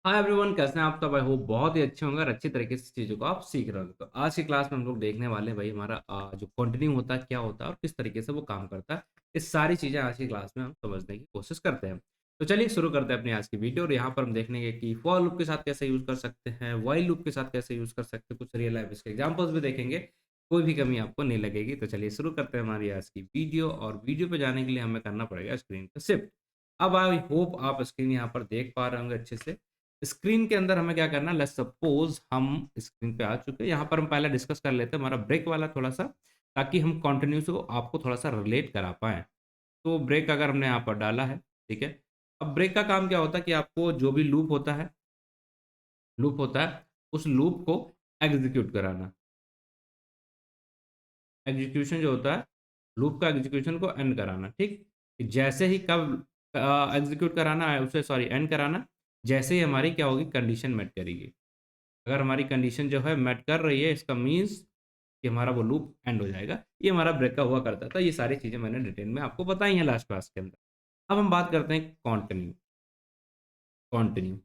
Hi everyone, कैसे हैं आप सब? आई होप बहुत ही अच्छे होंगे और अच्छी तरीके से चीज़ों को आप सीख रहे होंगे। तो आज की क्लास में हम लोग देखने वाले हैं भाई हमारा जो कंटिन्यू होता है क्या होता है और किस तरीके से वो काम करता है। ये सारी चीज़ें आज की क्लास में हम समझने की कोशिश करते हैं। तो चलिए शुरू करते हैं अपनी आज की वीडियो और यहाँ पर हम देखेंगे कि फॉर लूप के साथ कैसे यूज़ कर सकते हैं, व्हाइल लूप के साथ कैसे यूज़ कर सकते हैं, कुछ रियल लाइफ इसके एग्जाम्पल्स भी देखेंगे। कोई भी कमी आपको नहीं लगेगी। तो चलिए शुरू करते हैं हमारी आज की वीडियो और वीडियो पे जाने के लिए हमें करना पड़ेगा स्क्रीन पे शिफ्ट। अब आई होप आप स्क्रीन यहाँ पर देख पा रहे होंगे अच्छे से। स्क्रीन के अंदर हमें क्या करना है, लेट्स सपोज हम स्क्रीन पे आ चुके हैं। यहाँ पर हम पहले डिस्कस कर लेते हैं हमारा ब्रेक वाला थोड़ा सा, ताकि हम कंटिन्यू से आपको थोड़ा सा रिलेट करा पाएँ। तो ब्रेक अगर हमने यहाँ पर डाला है, ठीक है। अब ब्रेक का काम क्या होता है कि आपको जो भी लूप होता है, उस लूप को एग्ज़ीक्यूट कराना। एग्जीक्यूशन जो होता है, लूप का एग्जीक्यूशन को एंड कराना, ठीक? जैसे ही कब एग्जीक्यूट कराना है उसे, सॉरी, एंड कराना, जैसे ही हमारी क्या होगी, कंडीशन मेट करेगी। अगर हमारी कंडीशन जो है मेट कर रही है, इसका मीन्स कि हमारा वो लूप एंड हो जाएगा। ये हमारा ब्रेक का हुआ करता था। ये सारी चीज़ें मैंने डिटेल में आपको बताई हैं लास्ट क्लास के अंदर। अब हम बात करते हैं कंटिन्यू। कंटिन्यू,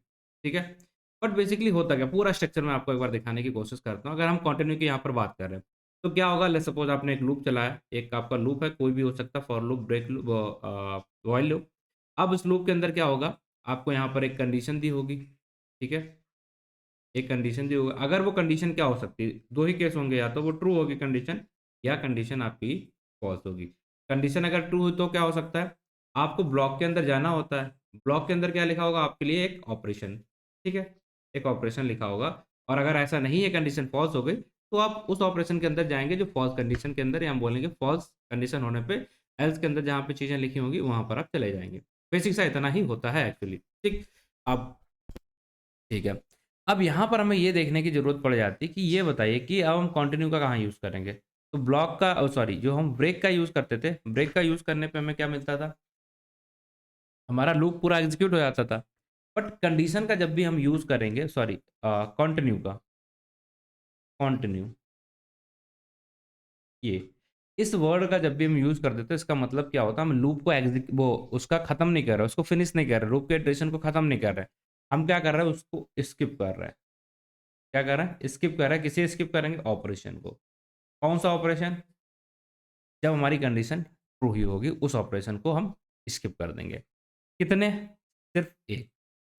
ठीक है। बट बेसिकली होता क्या, पूरा स्ट्रक्चर मैं आपको एक बार दिखाने की कोशिश करता हूँ। अगर हम कंटिन्यू की यहाँ पर बात कर रहे हैं, तो क्या होगा, लेट्स सपोज आपने एक लूप चलाया, एक आपका लूप है, कोई भी हो सकता है, for loop, break loop, while loop. अब इस लूप के अंदर क्या होगा, आपको यहाँ पर एक कंडीशन दी होगी, ठीक है। एक कंडीशन दी होगी। अगर वो कंडीशन क्या हो सकती है, दो ही केस होंगे, या तो वो ट्रू होगी कंडीशन, या कंडीशन आपकी फॉल्स होगी। कंडीशन अगर ट्रू हुई तो क्या हो सकता है, आपको ब्लॉक के अंदर जाना होता है। ब्लॉक के अंदर क्या लिखा होगा आपके लिए, एक ऑपरेशन, ठीक है। एक ऑपरेशन लिखा होगा। और अगर ऐसा नहीं है, कंडीशन फॉल्स हो गई, तो आप उस ऑपरेशन के अंदर जाएंगे जो फॉल्स कंडीशन के अंदर, या हम बोलेंगे फॉल्स कंडीशन होने पे एल्स के अंदर जहाँ पे चीज़ें लिखी होंगी वहाँ पर आप चले जाएंगे। बेसिक सा इतना ही होता है एक्चुअली, ठीक। अब ठीक है। अब यहाँ पर हमें ये देखने की ज़रूरत पड़ जाती है कि ये बताइए कि अब हम कंटिन्यू का कहाँ यूज़ करेंगे? तो ब्लॉक का, सॉरी, जो हम ब्रेक का यूज़ करते थे, ब्रेक का यूज़ करने पे हमें क्या मिलता था? हमारा लूप पूरा एग्ज़ीक्यूट हो जाता था। बट कंडीशन का जब भी हम यूज़ करेंगे, सॉरी, कंटिन्यू का, कंटिन्यू, ये, इस वर्ड का जब भी हम यूज़ कर देते हैं, इसका मतलब क्या होता है, हम लूप को वो उसका ख़त्म नहीं कर रहे, उसको फिनिश नहीं कर रहे, लूप के इटरेशन को ख़त्म नहीं कर रहे। हम क्या कर रहे हैं, उसको स्किप कर रहे हैं। क्या कर रहे हैं? स्किप कर रहे हैं। किसे स्किप करेंगे? ऑपरेशन को। कौन-सा ऑपरेशन? जब हमारी कंडीशन ट्रू ही होगी, उस ऑपरेशन को हम स्किप कर देंगे। कितने? सिर्फ़ एक।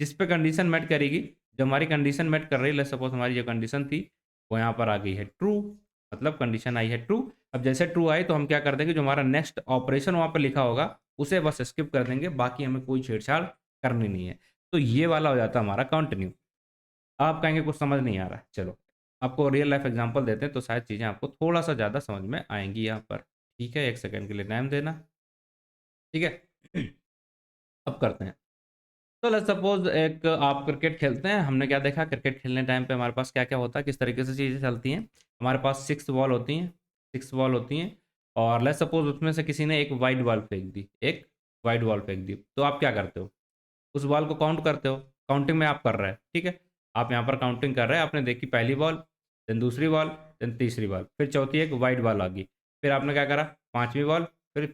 जिस पे कंडीशन मेट करेगी, जो हमारी कंडीशन मेट कर रही है, लेट्स सपोज़ हमारी जो कंडीशन थी, वो यहाँ पर आ गई है ट्रू, मतलब कंडीशन आई है ट्रू। अब जैसे ट्रू आई तो हम क्या कर देंगे, जो हमारा नेक्स्ट ऑपरेशन वहाँ पे लिखा होगा, उसे बस स्किप कर देंगे, बाकी हमें कोई छेड़छाड़ करनी नहीं है। तो ये वाला हो जाता है हमारा कंटिन्यू। आप कहेंगे कुछ समझ नहीं आ रहा है, चलो, आपको रियल लाइफ़ एग्ज़ाम्पल देते हैं तो शायद चीज़ें आपको थोड़ा-सा ज़्यादा समझ में आएँगी यहाँ पर। ठीक है, 1 सेकंड के लिए टाइम देना, ठीक है? अब करते हैं। तो लेट्स सपोज़ एक आप क्रिकेट खेलते हैं, हमने क्या देखा, क्रिकेट खेलने टाइम पे हमारे पास क्या-क्या होता है, किस तरीके से चीज़ें चलती हैं। हमारे पास 6 बॉल होती हैं, 6 बॉल होती हैं, और लेट्स सपोज़ उसमें से किसी ने एक वाइड बॉल फेंक दी, एक वाइड बॉल फेंक दी, तो आप क्या करते हो? उस बॉल को काउंट करते हो, काउंटिंग में आप कर रहे हैं, ठीक है? आप यहाँ पर काउंटिंग कर रहे हैं, आपने देखी पहली बॉल, देन दूसरी बॉल, देन तीसरी बॉल, फिर चौथी एक वाइड बॉल आ गई। फिर आपने क्या करा, 5वीं बॉल, फिर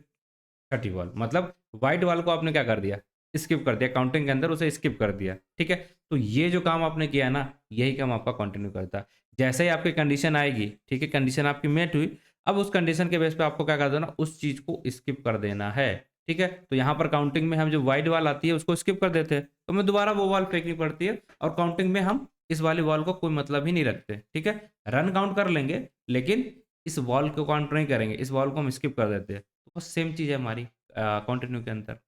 छठी बॉल, मतलब वाइट बॉल को आपने क्या कर दिया, स्किप कर दिया, काउंटिंग के अंदर उसे स्किप कर दिया, ठीक है? तो ये जो काम आपने किया ना, यही काम आपका कंटिन्यू करता है। जैसे ही आपकी कंडीशन आएगी, ठीक है, कंडीशन आपकी मेट हुई, अब उस कंडीशन के बेस पे आपको क्या कर देना, उस चीज़ को स्किप कर देना है, ठीक है? तो यहाँ पर काउंटिंग में हम जो वाइड बॉल आती है उसको स्किप कर देते हैं, तो हमें दोबारा वो बॉल फेंकनी पड़ती है, और काउंटिंग में हम इस वाली बॉल को कोई मतलब ही नहीं रखते, ठीक है? रन काउंट कर लेंगे, लेकिन इस बॉल को काउंट नहीं करेंगे, इस बॉल को हम स्किप कर देते हैं। तो बस सेम चीज़ है हमारी कंटिन्यू के अंदर।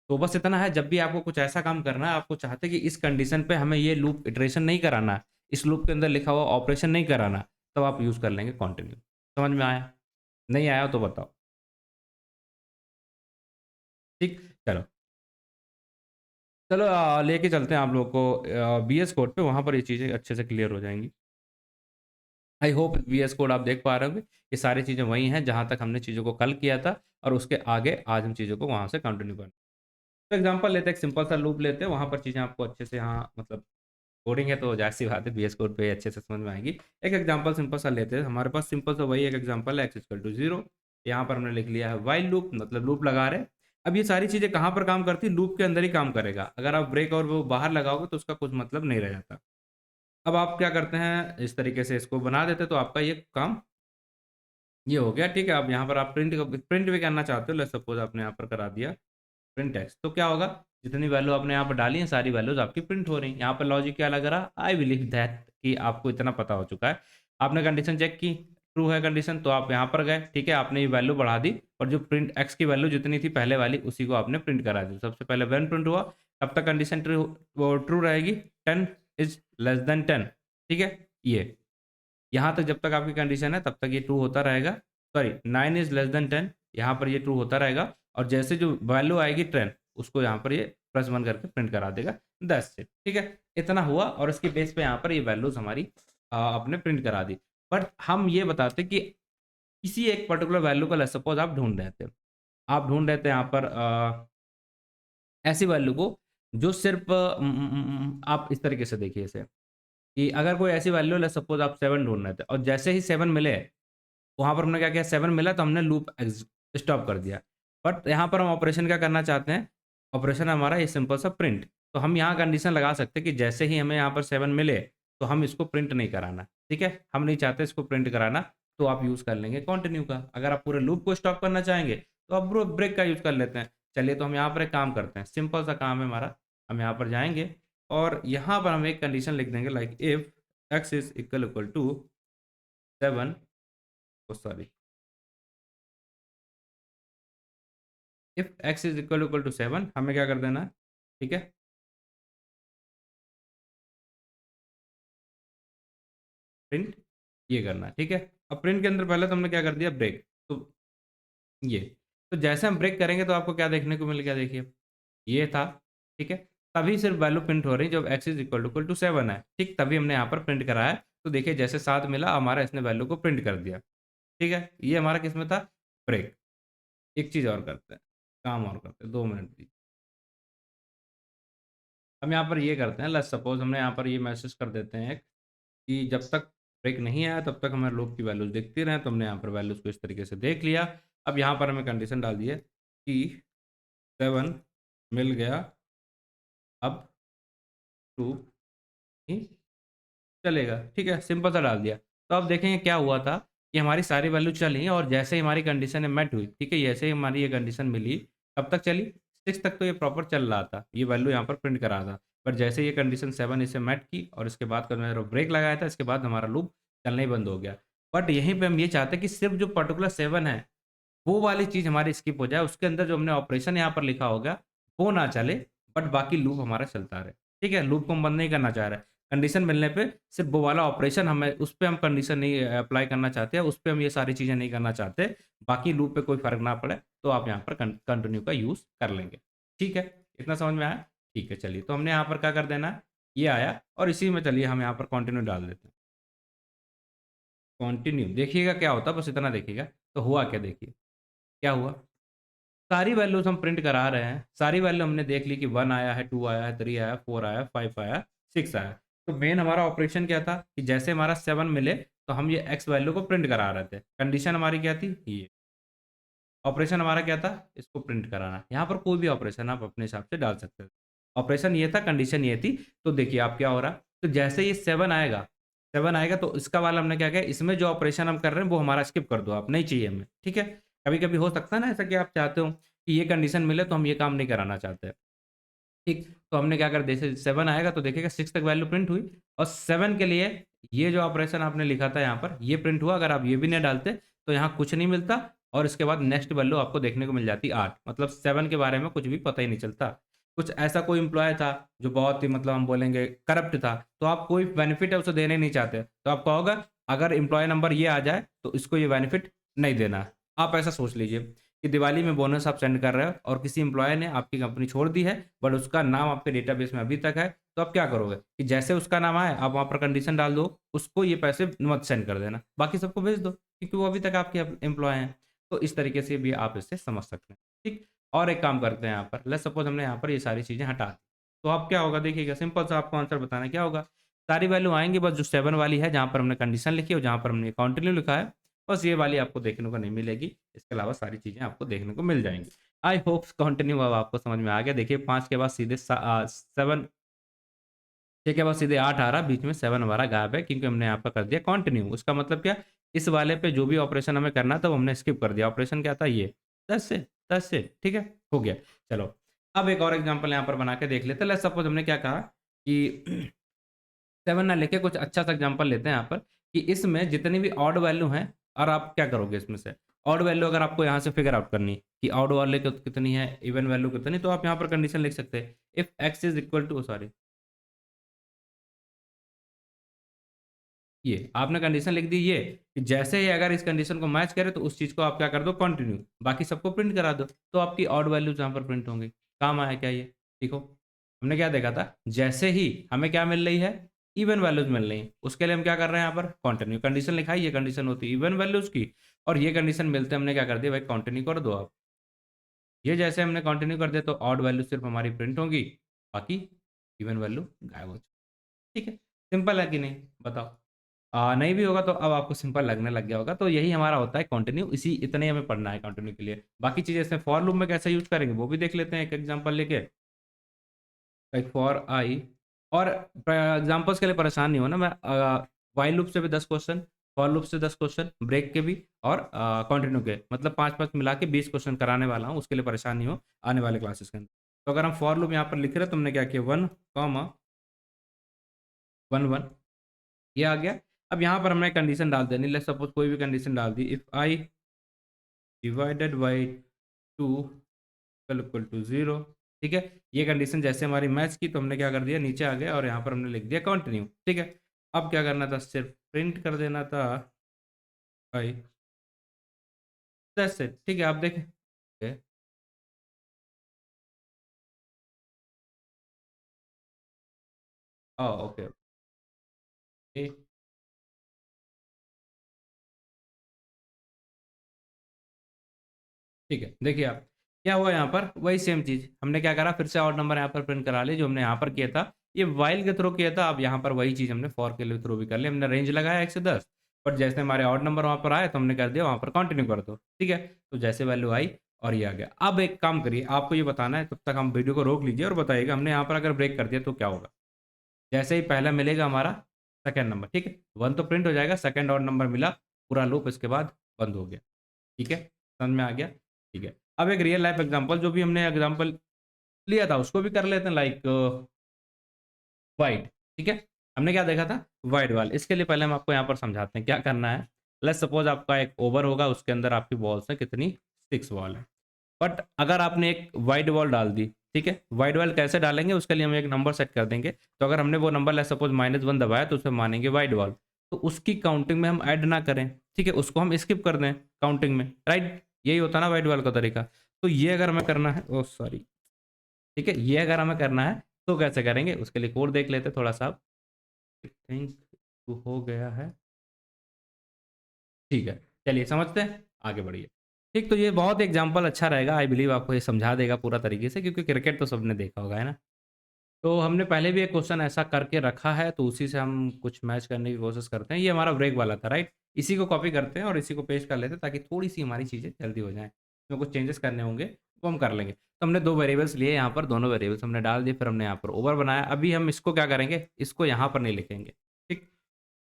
तो बस इतना है, जब भी आपको कुछ ऐसा काम करना है, आपको चाहते हैं कि इस कंडीशन पे हमें ये लूप इटरेशन नहीं कराना है, इस लूप के अंदर लिखा हुआ ऑपरेशन नहीं कराना, तब आप यूज़ कर लेंगे कंटिन्यू। समझ में आया? नहीं आया हो तो बताओ? ठीक? चलो। चलो, लेके चलते हैं आप लोग को वीएस कोड पे, वहाँ पर ये चीज़ें अच्छे से क्लियर हो जाएँगी। आई होप वीएस कोड आप देख पा रहे होंगे। ये सारी चीज़ें वही हैं जहाँ तक हमने चीज़ों को कल किया था, और उसके आगे आज हम चीज़ों को वहाँ से कंटिन्यू करें। तो एग्ज़ाम्पल लेते हैं, एक सिंपल सा लूप लेते हैं, वहाँ पर चीज़ें आपको अच्छे से, यहाँ मतलब कोडिंग है तो ज़ाहिर-सी बात है वीएस कोड पे अच्छे से समझ में आएगी। एक एग्ज़ाम्पल सिंपल सा लेते हैं, हमारे पास सिंपल सा वही एक एग्ज़ाम्पल है, x = 0। यहाँ पर हमने लिख लिया है व्हाइल लूप, मतलब लूप लगा रहे हैं। अब ये सारी चीज़ें कहाँ पर काम करती है? लूप के अंदर ही काम करेगा। अगर आप ब्रेक और वो बाहर लगाओगे तो उसका कुछ मतलब नहीं रह जाता। अब आप क्या करते हैं, इस तरीके से इसको बना देते तो आपका ये काम ये हो गया, ठीक है। अब यहाँ पर आप प्रिंट भी करना चाहते हो, लेट्स सपोज़ आपने यहाँ पर करा दिया प्रिंट टेक्स्ट, तो क्या होगा? जितनी वैल्यू आपने यहाँ पर डाली है सारी वैल्यूज़ आपकी प्रिंट हो रही हैं। यहाँ पर लॉजिक क्या लग रहा? आई बिलीव दैट कि आपको इतना पता हो चुका है। आपने कंडीशन चेक की, ट्रू है कंडीशन तो आप यहाँ पर गए, ठीक है, आपने ये वैल्यू बढ़ा दी और जो प्रिंट एक्स की वैल्यू जितनी थी पहले वाली उसी को आपने प्रिंट करा दी। सबसे पहले व्हेन प्रिंट हुआ तब तक कंडीशन ट्रू रहेगी, 10 इज़ लेस देन 10, ठीक है? ये यहाँ तक जब तक आपकी कंडीशन है तब तक ये ट्रू होता रहेगा। सॉरी 9 इज़ लेस देन 10, यहाँ पर ये ट्रू होता रहेगा और जैसे जो वैल्यू आएगी 10 उसको यहाँ पर ये +1 करके प्रिंट करा देगा, दैट्स इट, ठीक है? इतना हुआ और इसके बेस पे यहाँ पर ये वैल्यूज़ हमारी आपने प्रिंट करा दी। बट हम ये बताते कि किसी एक पर्टिकुलर वैल्यू को लेट्स सपोज़ आप ढूँढ रहे थे। आप ढूँढ रहे थे यहाँ पर ऐसी वैल्यू को जो सिर्फ़ आप इस तरीके से देखिए इसे कि अगर कोई ऐसी वैल्यू लेट्स सपोज़ आप 7 ढूँढ रहे थे और जैसे ही 7 मिले वहाँ पर हमने क्या किया, 7 मिला तो हमने लूप स्टॉप कर दिया। बट यहाँ पर हम ऑपरेशन क्या करना चाहते हैं, ऑपरेशन हमारा ये सिंपल सा प्रिंट। तो हम यहाँ कंडीशन लगा सकते हैं कि जैसे ही हमें यहाँ पर 7 मिले, तो हम इसको प्रिंट नहीं कराना, ठीक है? हम नहीं चाहते इसको प्रिंट कराना, तो आप यूज़ कर लेंगे कंटिन्यू का। अगर आप पूरे लूप को स्टॉप करना चाहेंगे, तो आप ब्रेक का यूज़ कर लेते हैं। चलिए तो हम यहाँ पर एक काम करते हैं, सिंपल सा काम है हमारा। हम यहाँ पर जाएँगे और यहाँ पर हम एक कंडीशन लिख देंगे like if x is equal to 7, oh sorry, if x is equal to 7 हमें क्या कर देना है, ठीक है? प्रिंट ये करना है, ठीक है? अब प्रिंट के अंदर पहले तो हमने क्या कर दिया, ब्रेक। तो ये तो जैसे हम ब्रेक करेंगे तो आपको क्या देखने को मिल गया, देखिए ये था, ठीक है? तभी सिर्फ वैल्यू प्रिंट हो रही है जब एक्स इज इक्वल टू 7 है, ठीक? तभी हमने यहाँ पर प्रिंट कराया है। तो देखिए जैसे 7 मिला हमारा इसने वैल्यू को प्रिंट कर दिया, ठीक है? ये हमारा किस में था, ब्रेक। एक चीज़ और करते हैं, काम और करते हैं, 2 मिनट दीजिए। हम यहाँ पर ये करते हैं, लेट्स सपोज़ हमने यहाँ पर ये मैसेज कर देते हैं कि जब तक ब्रेक नहीं आया तब तक हमें लूप की वैल्यूज़ दिखती रहें, तो हमने यहाँ पर वैल्यूज़ को इस तरीके से देख लिया। अब यहाँ पर हमें कंडीशन डाल दी है कि 7 मिल गया, अब 2 ही चलेगा, ठीक है? सिंपल सा डाल दिया। तो अब देखेंगे क्या हुआ था कि हमारी सारी वैल्यू चली और जैसे ही हमारी कंडीशन मेट हुई, ठीक है? जैसे ही हमारी ये कंडीशन मिली, कब तक चली? 6 तक तो ये प्रॉपर चल रहा था, ये वैल्यू यहाँ पर प्रिंट कर रहा था। पर जैसे ये कंडीशन 7 इसे मेट की और इसके बाद का मैंने ब्रेक लगाया था, इसके बाद हमारा लूप चलना ही बंद हो गया। बट यहीं पे हम ये चाहते हैं कि सिर्फ़ जो पर्टिकुलर 7 है, वो वाली चीज़ हमारी स्किप हो जाए, उसके अंदर जो हमने ऑपरेशन यहाँ पर लिखा होगा, वो ना चले, बट बाकी लूप हमारा चलता रहे, ठीक है? लूप को हम बंद नहीं करना चाह रहे। कंडीशन मिलने पे सिर्फ़ वो वाला ऑपरेशन हमें उस पे हम कंडीशन नहीं अप्लाई करना चाहते हैं, उस पे हम ये सारी चीज़ें नहीं करना चाहते, बाकी लूप पे कोई फ़र्क ना पड़े, तो आप यहाँ पर कंटिन्यू का यूज़ कर लेंगे, ठीक है? इतना समझ में आया? ठीक है, चलिए, तो हमने यहाँ पर क्या कर देना है, ये आया और इसी में चलिए हम यहाँ पर कंटिन्यू डाल देते हैं। कंटिन्यू देखिएगा क्या होता है, बस इतना देखिएगा, तो हुआ क्या देखिए, क्या हुआ? सारी वैल्यूज़ हम प्रिंट करा रहे हैं, सारी वैल्यू हमने देख ली कि 1 आया है, 2 आया है, 3 आया, 4 आया, 5 आया, 6 आया। तो मेन हमारा ऑपरेशन क्या था कि जैसे हमारा 7 मिले, तो हम ये x वैल्यू को प्रिंट करा रहे थे। कंडीशन हमारी क्या थी? ये। ऑपरेशन हमारा क्या था? इसको प्रिंट कराना। यहाँ पर कोई भी ऑपरेशन आप अपने हिसाब से डाल सकते हो। ऑपरेशन ये था, कंडीशन ये थी। तो देखिए अब क्या हो रहा है, तो जैसे ये 7 आएगा तो इसका वाला हमने क्या किया, इसमें जो ऑपरेशन हम कर रहे हैं वो हमारा स्किप कर दो आप, नहीं चाहिए हमें, ठीक है? कभी-कभी हो सकता है ना ऐसा कि आप चाहते हो कि ये कंडीशन मिले तो हम ये काम नहीं कराना चाहते। ठीक, तो हमने क्या कर जैसे 7 आएगा तो देखिएगा 6 तक वैल्यू प्रिंट हुई और 7 के लिए ये जो ऑपरेशन आपने लिखा था यहाँ पर, ये प्रिंट हुआ। अगर आप ये भी नहीं डालते, तो यहाँ कुछ नहीं मिलता और इसके बाद नेक्स्ट वैल्यू आपको देखने को मिल जाती 8। मतलब 7 के बारे में कुछ भी पता ही नहीं चलता। कुछ ऐसा कोई एम्प्लॉयी था, जो बहुत ही मतलब हम बोलेंगे करप्ट था, तो आप कोई बेनिफिट है उसे देने नहीं चाहते। तो आप कहोगे अगर एम्प्लॉयी नंबर ये आ जाए, तो इसको ये बेनिफिट नहीं देना है। आप ऐसा सोच लीजिए कि दिवाली में बोनस आप सेंड कर रहे हो और किसी एम्प्लॉयी ने आपकी कंपनी छोड़ दी है, बट उसका नाम आपके डेटाबेस में अभी तक है, तो आप क्या करोगे कि जैसे उसका नाम आए, आप वहाँ पर कंडीशन डाल दो, उसको ये पैसे मत सेंड कर देना, बाकी सबको भेज दो, क्योंकि वो अभी तक आपके एम्प्लॉयी हैं। तो इस तरीके से भी आप इससे समझ सकते हैं, ठीक? और एक काम करते हैं यहाँ पर, लेट्स सपोज़ हमने यहाँ पर ये सारी चीज़ें हटा दी, तो अब क्या होगा देखिएगा, सिंपल सा आपको आंसर बताना है, क्या होगा? सारी वैल्यू आएँगी, बस जो 7 वाली है, जहाँ पर हमने कंडीशन लिखी है और जहाँ पर हमने कंटिन्यू लिखा है, बस ये वाली आपको देखने को नहीं मिलेगी। इसके अलावा सारी चीज़ें आपको देखने को मिल जाएँगी। आई होप कंटिन्यू अब आपको समझ में आ गया। देखिए 5 के बाद सीधे 7, 6 के बाद सीधे 8 आ रहा, बीच में 7 हमारा गायब है क्योंकि हमने यहाँ पर कर दिया कंटिन्यू। उसका मतलब क्या, इस वाले पे जो भी ऑपरेशन हमें करना था वो हमने स्किप कर दिया। ऑपरेशन क्या था, ये 10 से 10 से, ठीक है, हो गया। चलो अब एक और एग्जांपल यहाँ पर बना के देख लेते हैं। लेट्स सपोज हमने क्या कहा कि 7 ना लेके कुछ अच्छा सा एग्जांपल लेते हैं यहाँ पर कि इसमें जितनी भी ऑड वैल्यू हैं, और आप क्या करोगे इसमें से ऑड वैल्यू अगर आपको यहाँ से फिगर आउट करनी कि ऑड वाले कितनी है, इवन वैल्यू कितनी, तो आप यहाँ पर कंडीशन लिख सकते हैं if x is equal to, sorry, ये आपने कंडीशन लिख दी ये कि जैसे ही अगर इस कंडीशन को मैच करे तो उस चीज को आप क्या कर दो, कंटिन्यू, बाकी सबको प्रिंट करा दो, तो आपकी ऑड वैल्यूज यहाँ पर प्रिंट होंगी। काम आया क्या ये, देखो हमने क्या देखा था, जैसे ही हमें क्या मिल रही है, इवन वैल्यूज मिल रही है, उसके लिए हम क्या कर रहे हैं, यहाँ पर कंटिन्यू कंडीशन लिखा है, ये कंडीशन होती है इवन वैल्यूज की, और ये कंडीशन मिलते हमने क्या कर दिया भाई, कंटिन्यू कर दो आप। ये जैसे हमने कंटिन्यू कर दिया तो ऑड वैल्यू सिर्फ हमारी प्रिंट होगी, बाकी इवन वैल्यू गायब हो जाएगी। ठीक है, सिंपल है कि नहीं, बताओ। नहीं भी होगा तो अब आपको सिंपल लगने लग गया होगा। तो यही हमारा होता है कंटिन्यू, इसी इतने हमें पढ़ना है कंटिन्यू के लिए। बाकी चीजें इसमें फॉर लूप में कैसे यूज करेंगे वो भी देख लेते हैं एक एग्जांपल लेके, लाइक फॉर आई। और एग्जांपल्स के लिए परेशान नहीं होना, मैं वाइल लूप से भी 10 क्वेश्चन, फॉर लूप से 10 क्वेश्चन, ब्रेक के भी, और कंटिन्यू के मतलब 5-5 मिला के 20 क्वेश्चन कराने वाला हूँ, उसके लिए परेशान नहीं हो आने वाले क्लासेस के अंदर। तो अगर हम फॉर लूप यहाँ पर लिख रहे हैं, तुमने क्या किया, 1, 1 ये आ गया। अब यहाँ पर हमने कंडीशन डाल देनी, लेट्स सपोज कोई भी कंडीशन डाल दी, if I divided by 2 equal to 0, ठीक है। ये कंडीशन जैसे हमारी मैच की तो हमने क्या कर दिया, नीचे आ गया और यहाँ पर हमने लिख दिया कंटिन्यू, ठीक है। अब क्या करना था, सिर्फ प्रिंट कर देना था भाई, दैट्स इट, ठीक है। आप देखें, ओके, ओके, ठीक है। देखिए आप, क्या हुआ यहाँ पर, वही सेम चीज हमने क्या करा, फिर से और नंबर यहाँ पर प्रिंट करा लिए जो हमने यहाँ पर किया था, ये वाइल के थ्रू किया था। अब यहाँ पर वही चीज हमने फॉर के लिए थ्रू भी कर लिया, हमने रेंज लगाया 1 से 10, बट जैसे हमारे और नंबर वहाँ पर आए तो हमने कर दिया वहाँ पर कंटिन्यू कर दो, ठीक है। तो जैसे वैल्यू आई और ये आ गया। अब एक काम करिए, आपको ये बताना है, तब तक हम वीडियो को रोक लीजिए और बताइएगा हमने यहाँ पर अगर ब्रेक कर दिया तो क्या होगा। जैसे ही पहला मिलेगा हमारा सेकंड नंबर, ठीक है, 1 तो प्रिंट हो जाएगा, सेकंड और नंबर मिला, पूरा लूप इसके बाद बंद हो गया, ठीक है, समझ में आ गया, ठीक है। अब एक रियल लाइफ एग्जांपल, जो भी हमने एग्जांपल लिया था उसको भी कर लेते हैं, लाइक वाइड, ठीक है। हमने क्या देखा था, वाइड वॉल। इसके लिए पहले हम आपको यहाँ पर समझाते हैं क्या करना है। लेट्स सपोज आपका एक ओवर होगा, उसके अंदर आपकी बॉल्स है कितनी, 6 बॉल है, बट अगर आपने एक वाइड वॉल डाल दी, ठीक है, वाइड वॉल कैसे डालेंगे, उसके लिए हम एक नंबर सेट कर देंगे। तो अगर हमने वो नंबर लेट्स सपोज -1 दबाया तो उसे मानेंगे वाइड वॉल, तो उसकी काउंटिंग में हम ऐड ना करें, ठीक है, उसको हम स्किप कर दें काउंटिंग में, राइट, यही होता है ना वाइड वॉल का तरीका। तो ये अगर हमें करना है, ओ सॉरी, ठीक है, ये अगर हमें करना है तो कैसे करेंगे, उसके लिए कोड देख लेते थोड़ा सा। थिंक हो गया है, ठीक है, चलिए समझते हैं, आगे बढ़िए। ठीक, तो ये बहुत एग्जाम्पल अच्छा रहेगा, आई बिलीव आपको ये समझा देगा पूरा तरीके से, क्योंकि क्रिकेट तो सबने देखा होगा, है ना। तो हमने पहले भी एक क्वेश्चन ऐसा करके रखा है, तो उसी से हम कुछ मैच करने की कोशिश करते हैं। ये हमारा ब्रेक वाला था, राइट, इसी को कॉपी करते हैं और इसी को पेस्ट कर लेते हैं ताकि थोड़ी सी हमारी चीज़ें जल्दी हो जाएं, इसमें कुछ चेंजेस करने होंगे वो हम कर लेंगे। तो हमने 2 वेरिएबल्स लिए यहाँ पर, दोनों वेरिएबल्स हमने डाल दिए, फिर हमने यहाँ पर ओवर बनाया। अभी हम इसको क्या करेंगे, इसको यहाँ पर नहीं लिखेंगे, ठीक,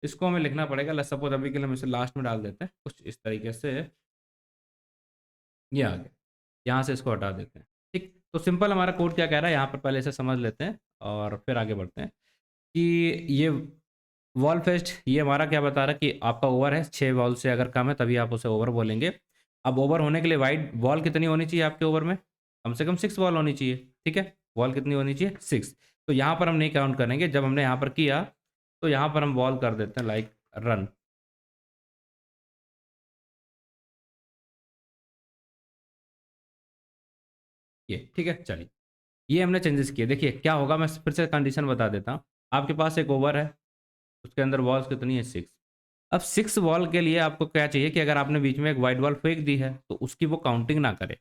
इसको हमें लिखना पड़ेगा। लेट्स सपोज अभी के लिए हम इसे लास्ट में डाल देते हैं कुछ इस तरीके से, ये आ गया, यहाँ से इसको हटा देते हैं, ठीक। तो सिंपल हमारा कोड क्या कह रहा है यहाँ पर, पहले इसे समझ लेते हैं और फिर आगे बढ़ते हैं कि ये वॉल फेस्ट, ये हमारा क्या बता रहा है कि आपका ओवर है 6 बॉल से अगर कम है तभी आप उसे ओवर बोलेंगे। अब ओवर होने के लिए वाइड बॉल कितनी होनी चाहिए आपके ओवर में, कम से कम 6 बॉल होनी चाहिए, ठीक है, बॉल कितनी होनी चाहिए, 6। तो यहाँ पर हम नहीं काउंट करेंगे, जब हमने यहाँ पर किया तो यहाँ पर हम बॉल कर देते हैं लाइक रन, ये ठीक है। चलिए, ये हमने चेंजेस किए, देखिए क्या होगा, मैं फिर से कंडीशन बता देता हूँ। आपके पास एक ओवर है, उसके अंदर बॉल्स कितनी है, 6। अब 6 बॉल के लिए आपको क्या चाहिए कि अगर आपने बीच में एक वाइड बॉल फेंक दी है तो उसकी वो काउंटिंग ना करे।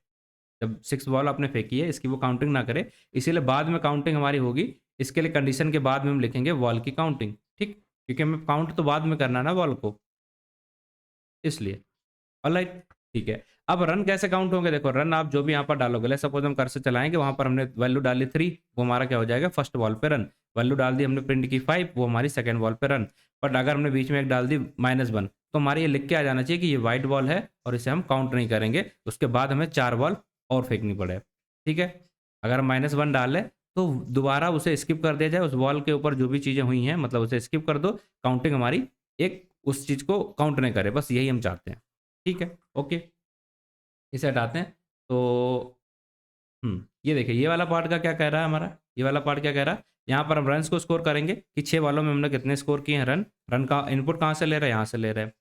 जब 6 बॉल आपने फेंकी है इसकी वो काउंटिंग ना करे, इसीलिए बाद में काउंटिंग हमारी होगी। इसके लिए कंडीशन के बाद में हम लिखेंगे बॉल की काउंटिंग, ठीक, क्योंकि हमें काउंट तो बाद में करना है ना बॉल को, इसलिए। ऑलराइट, ठीक है। अब रन कैसे काउंट होंगे, देखो रन आप जो भी यहाँ पर डालोगे, लेट्स सपोज हम कर्सर चलाएंगे, वहां पर हमने वैल्यू डाली 3, वो हमारा क्या हो जाएगा, फर्स्ट वॉल पे रन। वैल्यू डाल दी हमने प्रिंट की 5, वो हमारी सेकंड वॉल पे रन। बट अगर हमने बीच में एक डाल दी -1, तो हमारे ये लिख के आ जाना चाहिए कि ये वाइट वॉल है और इसे हम काउंट नहीं करेंगे, उसके बाद हमें 4 वॉल और फेंकनी पड़े। ठीक है, अगर -1 डाले तो दोबारा उसे स्किप कर दिया जाए, उस वॉल के ऊपर जो भी चीज़ें हुई हैं मतलब उसे स्किप कर दो, काउंटिंग हमारी एक उस चीज़ को काउंट नहीं करे, बस यही हम चाहते हैं। ठीक है, ओके, इसे हटाते हैं। तो ये देखिए ये वाला पार्ट का क्या कह रहा है हमारा, ये वाला पार्ट क्या कह रहा है, यहाँ पर हम रन्स को स्कोर करेंगे कि 6 वालों में हमने कितने स्कोर किए हैं रन। रन का इनपुट कहाँ से ले रहे हैं, यहाँ से ले रहे हैं।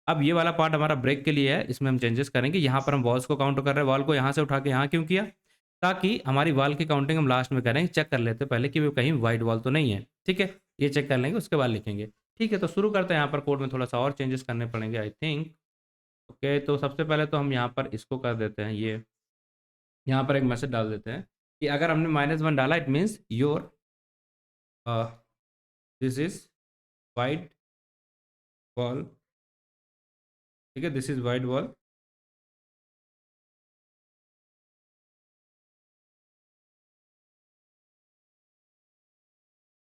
अब ये वाला पार्ट हमारा ब्रेक के लिए है, इसमें हम चेंजेस करेंगे। यहाँ पर हम वॉल्स को काउंट कर रहे हैं, वॉल को यहाँ से उठा के यहाँ क्यों किया, ताकि हमारी वॉल की काउंटिंग हम लास्ट में करेंगे, चेक कर लेते हैं पहले कि वो कहीं वाइट वॉल तो नहीं है। ठीक है, ये चेक कर लेंगे, उसके बाद लिखेंगे। ठीक है, तो शुरू करते हैं। यहाँ पर कोड में थोड़ा सा और चेंजेस करने पड़ेंगे आई थिंक। ओके, तो सबसे पहले तो हम यहाँ पर इसको कर देते हैं, ये यहाँ पर एक मैसेज डाल देते हैं कि अगर हमने -1 डाला, it means your this is white wall. ठीक है, this is white wall.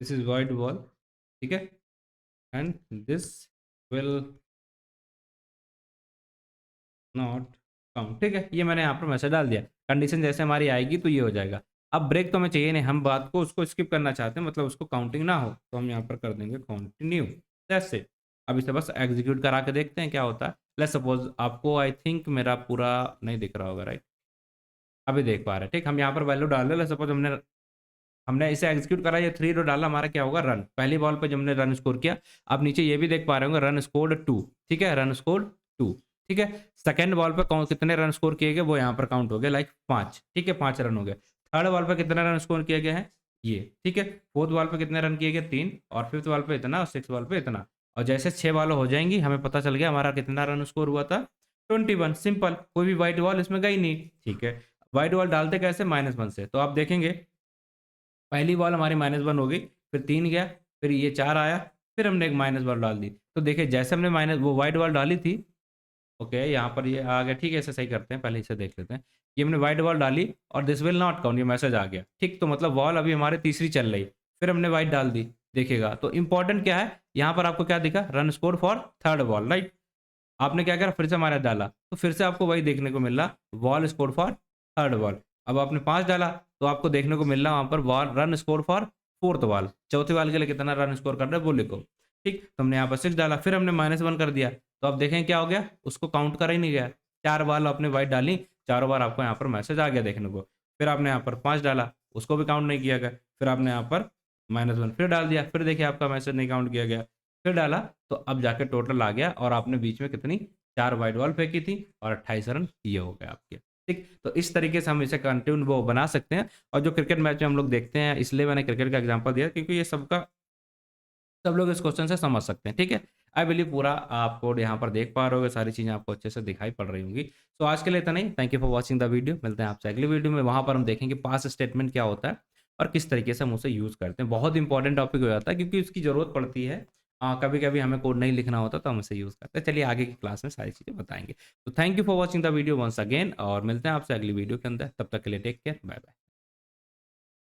This is white wall. ठीक है, and this will not count. ठीक है, ये मैंने यहाँ पर मैसेज डाल दिया। कंडीशन जैसे हमारी आएगी तो ये हो जाएगा। अब ब्रेक तो हमें चाहिए नहीं, हम बात को उसको स्किप करना चाहते हैं, मतलब उसको काउंटिंग ना हो, तो हम यहाँ पर कर देंगे कंटिन्यू। जैसे अब इसे बस एग्जीक्यूट करा के देखते हैं क्या होता है। लेट्स सपोज आपको आई थिंक मेरा पूरा नहीं दिख रहा होगा, राइट, अभी देख पा रहे हैं। ठीक, हम यहाँ पर वैल्यू डाल रहे, सपोज हमने हमने इसे एग्जीक्यूट करा, ये 3 डाला, हमारा क्या होगा रन। पहली बॉल पे जब हमने रन स्कोर किया, आप नीचे ये भी देख पा रहे होंगे रन स्कोर्ड 2। ठीक है, रन स्कोर्ड 2। ठीक है, सेकंड बॉल पे कितने रन स्कोर किए गए वो यहाँ पर काउंट हो गए, लाइक 5। ठीक है, 5 रन हो गए। थर्ड बॉल पे कितने रन स्कोर किए गए हैं ये। ठीक है, फोर्थ बॉल पे कितने रन किए गए 3, और फिफ्थ बॉल पे इतना, और सिक्स बॉल पे इतना। और जैसे 6 बॉल हो जाएंगी हमें पता चल गया हमारा कितना रन स्कोर हुआ था, 21। सिंपल, कोई भी व्हाइट बॉल इसमें गई नहीं। ठीक है, व्हाइट बॉल डालते कैसे, -1 से। तो आप देखेंगे पहली बॉल हमारी -1 हो गई, फिर 3 गया, फिर ये 4 आया, फिर हमने एक -1 डाल दी। तो देखिए जैसे हमने माइनस वो व्हाइट बॉल डाली थी, ओके, यहाँ पर ये आ गया। ठीक है, इसे सही करते हैं, पहले इसे देख लेते हैं। ये हमने व्हाइट बॉल डाली और दिस विल नॉट काउंट, ये मैसेज आ गया। ठीक, तो मतलब बॉल अभी हमारे तीसरी चल रही, फिर हमने व्हाइट डाल दी। देखिएगा तो इंपॉर्टेंट क्या है, यहाँ पर आपको क्या दिखा, run score for third ball, right. आपने क्या करा, फिर से माइनस डाला, तो फिर से आपको वही देखने को मिल रहा, ball score for third ball. अब आपने 5 डाला तो आपको देखने को मिल रहा वहाँ पर ball run score for fourth ball. चौथे बॉल के लिए कितना रन स्कोर कर रहा है वो लिखो। ठीक, तो हमने यहाँ पर 6 डाला, फिर हमने -1 कर दिया, तो आप देखें क्या हो गया, उसको काउंट करा ही नहीं गया। 4 बार आपने वाइट डाली, चारों बार आपको यहाँ पर मैसेज आ गया देखने को। फिर आपने यहाँ पर 5 डाला, उसको भी काउंट नहीं किया गया। फिर आपने यहाँ पर -1 फिर डाल दिया, फिर देखिए आपका मैसेज नहीं काउंट किया गया। फिर डाला तो अब जाके टोटल आ गया, और आपने बीच में कितनी 4 वाइट बॉल फेंकी थी और 28 रन ये हो गए आपके। ठीक, तो इस तरीके से हम इसे कंटिन्यू वो बना सकते हैं। और जो क्रिकेट मैच में हम लोग देखते हैं, इसलिए मैंने क्रिकेट का एग्जांपल दिया क्योंकि ये सब लोग इस क्वेश्चन से समझ सकते हैं। ठीक है, आई बिलीव पूरा आप कोड यहाँ पर देख पा रहे होगे, सारी चीज़ें आपको अच्छे से दिखाई पड़ रही होंगी। तो आज के लिए इतना ही, thank you for watching the video. मिलते हैं आपसे अगली वीडियो में, वहाँ पर हम देखेंगे पास स्टेटमेंट क्या होता है और किस तरीके से हम उसे यूज़ करते हैं। बहुत इंपॉर्टेंट टॉपिक हो जाता है क्योंकि उसकी ज़रूरत पड़ती है। कभी कभी हमें कोड नहीं लिखना होता तो हम इसे यूज़ करते हैं। चलिए आगे की क्लास में सारी चीज़ें बताएंगे। तो thank you for watching the video once again, और मिलते हैं आपसे अगली वीडियो के अंदर। तब तक के लिए टेक केयर, बाय बाय।